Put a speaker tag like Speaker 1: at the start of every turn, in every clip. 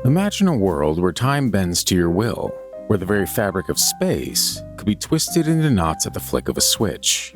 Speaker 1: Imagine a world where time bends to your will, where the very fabric of space could be twisted into knots at the flick of a switch.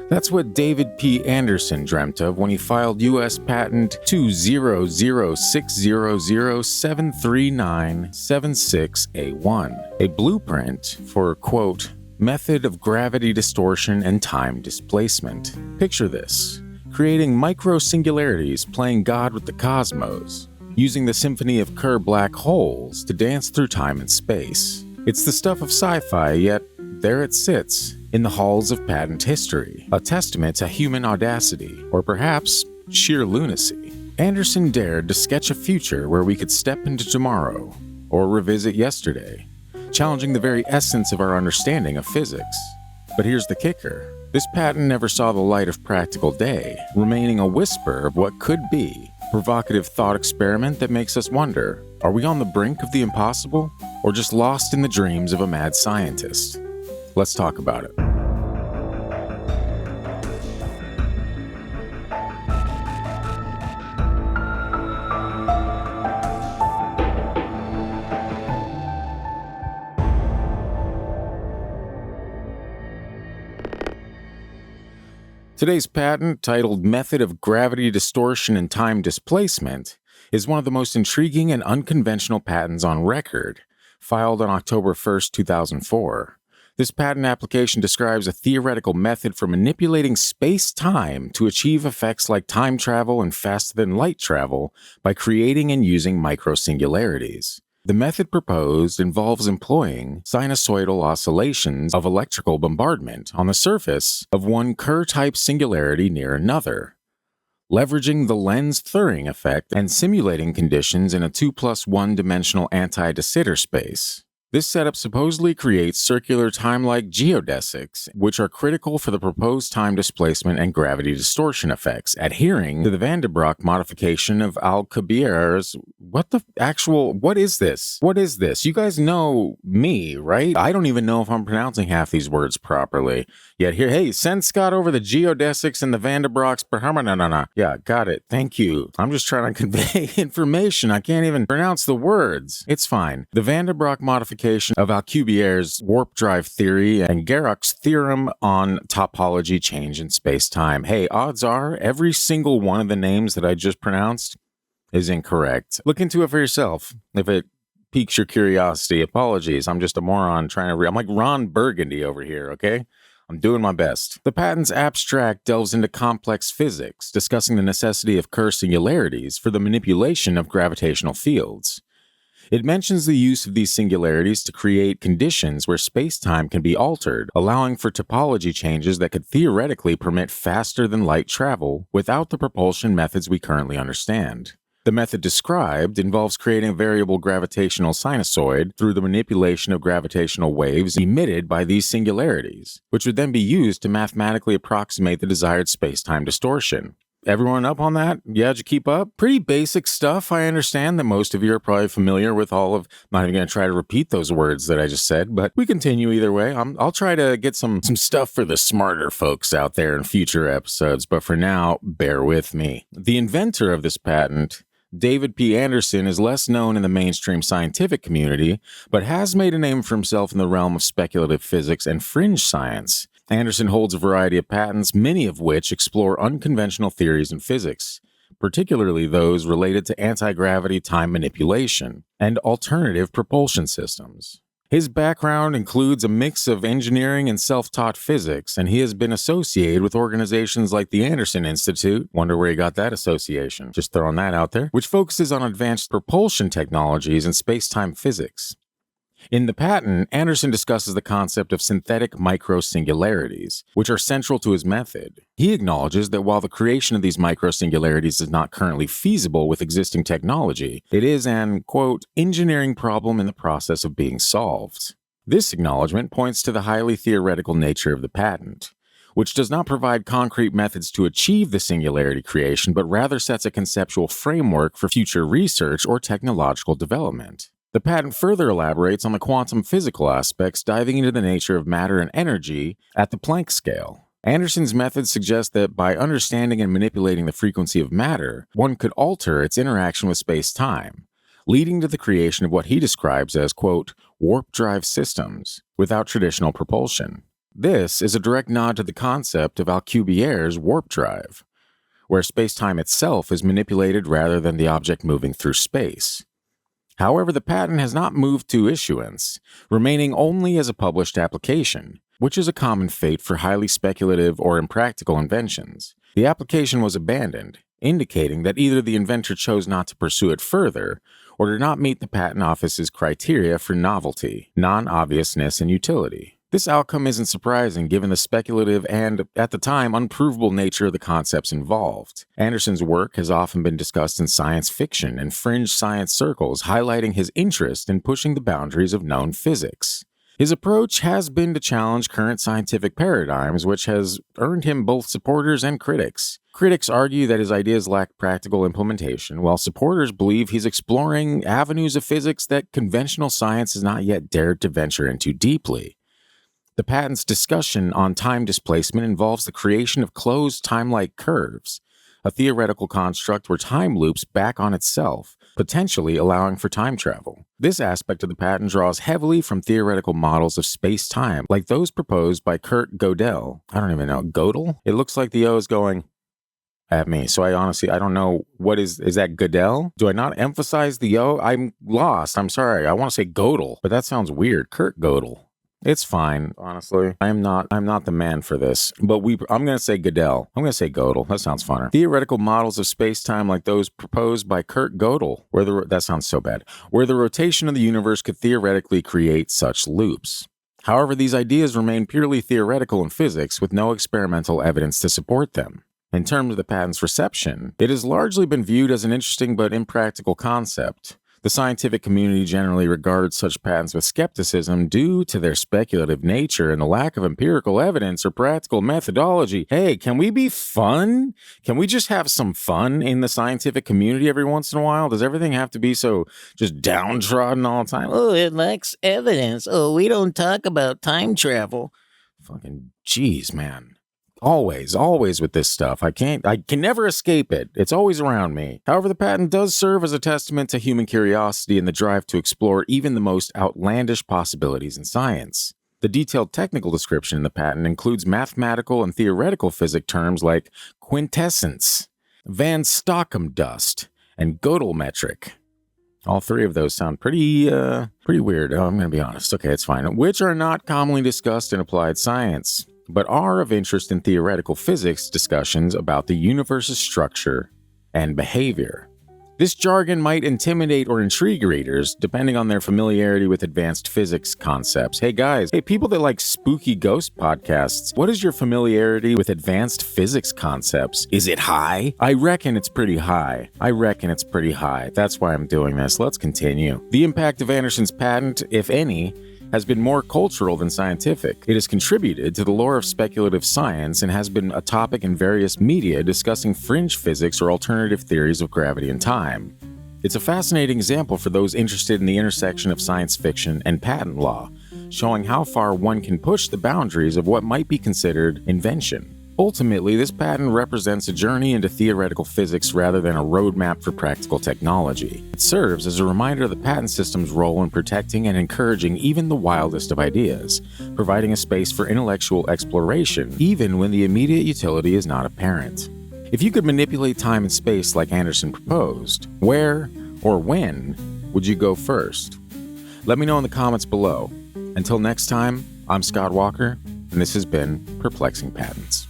Speaker 1: That's what David P. Anderson dreamt of when he filed U.S. Patent 20060073976A1, a blueprint for, quote, method of gravity distortion and time displacement. Picture this: creating micro-singularities playing God with the cosmos, using the symphony of Kerr black holes to dance through time and space. It's the stuff of sci-fi, yet there it sits in the halls of patent history, a testament to human audacity, or perhaps sheer lunacy. Anderson dared to sketch a future where we could step into tomorrow, or revisit yesterday, challenging the very essence of our understanding of physics. But here's the kicker: this patent never saw the light of practical day, remaining a whisper of what could be, a provocative thought experiment that makes us wonder, are we on the brink of the impossible, or just lost in the dreams of a mad scientist? Let's talk about it. Today's patent, titled Method of Gravity Distortion and Time Displacement, is one of the most intriguing and unconventional patents on record, filed on October 1st, 2004. This patent application describes a theoretical method for manipulating space-time to achieve effects like time travel and faster-than-light travel by creating and using microsingularities. The method proposed involves employing sinusoidal oscillations of electrical bombardment on the surface of one Kerr-type singularity near another, leveraging the lens-Thirring effect and simulating conditions in a 2+1 dimensional anti-de Sitter space. This setup supposedly creates circular time-like geodesics, which are critical for the proposed time displacement and gravity distortion effects, adhering to the Van de Broek modification of Alcubierre's. What is this? What is this? You guys know me, right? I don't even know if I'm pronouncing half these words properly. Yet here, hey, send Scott over the geodesics and the Van de Broek's. Yeah, got it. Thank you. I'm just trying to convey information. I can't even pronounce the words. It's fine. The Van de Broek modification of Alcubierre's warp drive theory and Garoc's theorem on topology change in space-time. Hey, odds are every single one of the names that I just pronounced is incorrect. Look into it for yourself if it piques your curiosity. Apologies, I'm just a moron trying to I'm like Ron Burgundy over here, okay? I'm doing my best. The patent's abstract delves into complex physics, discussing the necessity of Kerr singularities for the manipulation of gravitational fields. It mentions the use of these singularities to create conditions where space-time can be altered, allowing for topology changes that could theoretically permit faster-than-light travel without the propulsion methods we currently understand. The method described involves creating a variable gravitational sinusoid through the manipulation of gravitational waves emitted by these singularities, which would then be used to mathematically approximate the desired space-time distortion. Everyone up on that? Yeah, did you keep up? Pretty basic stuff. I understand that most of you are probably familiar with all of, I'm not even going to try to repeat those words that I just said, but we continue either way. I'll try to get some stuff for the smarter folks out there in future episodes, but for now, bear with me. The inventor of this patent, David P. Anderson, is less known in the mainstream scientific community, but has made a name for himself in the realm of speculative physics and fringe science. Anderson holds a variety of patents, many of which explore unconventional theories in physics, particularly those related to anti-gravity time manipulation and alternative propulsion systems. His background includes a mix of engineering and self-taught physics, and he has been associated with organizations like the Anderson Institute, wonder where he got that association, just throwing that out there, which focuses on advanced propulsion technologies and space-time physics. In the patent, Anderson discusses the concept of synthetic microsingularities, which are central to his method. He acknowledges that while the creation of these microsingularities is not currently feasible with existing technology, it is an, quote, engineering problem in the process of being solved. This acknowledgement points to the highly theoretical nature of the patent, which does not provide concrete methods to achieve the singularity creation, but rather sets a conceptual framework for future research or technological development. The patent further elaborates on the quantum physical aspects, diving into the nature of matter and energy at the Planck scale. Anderson's method suggests that by understanding and manipulating the frequency of matter, one could alter its interaction with space-time, leading to the creation of what he describes as, quote, warp drive systems without traditional propulsion. This is a direct nod to the concept of Alcubierre's warp drive, where spacetime itself is manipulated rather than the object moving through space. However, the patent has not moved to issuance, remaining only as a published application, which is a common fate for highly speculative or impractical inventions. The application was abandoned, indicating that either the inventor chose not to pursue it further or did not meet the Patent Office's criteria for novelty, non-obviousness, and utility. This outcome isn't surprising given the speculative and, at the time, unprovable nature of the concepts involved. Anderson's work has often been discussed in science fiction and fringe science circles, highlighting his interest in pushing the boundaries of known physics. His approach has been to challenge current scientific paradigms, which has earned him both supporters and critics. Critics argue that his ideas lack practical implementation, while supporters believe he's exploring avenues of physics that conventional science has not yet dared to venture into deeply. The patent's discussion on time displacement involves the creation of closed time-like curves, a theoretical construct where time loops back on itself, potentially allowing for time travel. This aspect of the patent draws heavily from theoretical models of space-time, like those proposed by Kurt Gödel. I don't even know. Gödel? It looks like the O is going at me, so I don't know. What is that Gödel? Do I not emphasize the O? I'm lost. I'm sorry. I want to say Gödel, but that sounds weird. Kurt Gödel. It's fine, honestly. I'm not the man for this. But I'm going to say Gödel. I'm going to say Gödel. That sounds funner. Theoretical models of space-time like those proposed by Kurt Gödel, that sounds so bad, where the rotation of the universe could theoretically create such loops. However, these ideas remain purely theoretical in physics with no experimental evidence to support them. In terms of the patent's reception, it has largely been viewed as an interesting but impractical concept. The scientific community generally regards such patents with skepticism due to their speculative nature and the lack of empirical evidence or practical methodology. Hey, can we be fun? Can we just have some fun in the scientific community every once in a while? Does everything have to be so just downtrodden all the time? Oh, it lacks evidence. Oh, we don't talk about time travel. Fucking jeez, man. Always with this stuff. I can never escape it. It's always around me. However, the patent does serve as a testament to human curiosity and the drive to explore even the most outlandish possibilities in science. The detailed technical description in the patent includes mathematical and theoretical physics terms like quintessence, Van Stockham dust, and Gödel metric. All three of those sound pretty weird. Oh, I'm going to be honest. Okay, it's fine. Which are not commonly discussed in applied science, but are of interest in theoretical physics discussions about the universe's structure and behavior. This jargon might intimidate or intrigue readers, depending on their familiarity with advanced physics concepts. Hey guys, people that like spooky ghost podcasts, what is your familiarity with advanced physics concepts? Is it high? I reckon it's pretty high. That's why I'm doing this. Let's continue. The impact of Anderson's patent, if any, has been more cultural than scientific. It has contributed to the lore of speculative science and has been a topic in various media discussing fringe physics or alternative theories of gravity and time. It's a fascinating example for those interested in the intersection of science fiction and patent law, showing how far one can push the boundaries of what might be considered invention. Ultimately, this patent represents a journey into theoretical physics rather than a roadmap for practical technology. It serves as a reminder of the patent system's role in protecting and encouraging even the wildest of ideas, providing a space for intellectual exploration even when the immediate utility is not apparent. If you could manipulate time and space like Anderson proposed, where or when would you go first? Let me know in the comments below. Until next time, I'm Scott Walker, and this has been Perplexing Patents.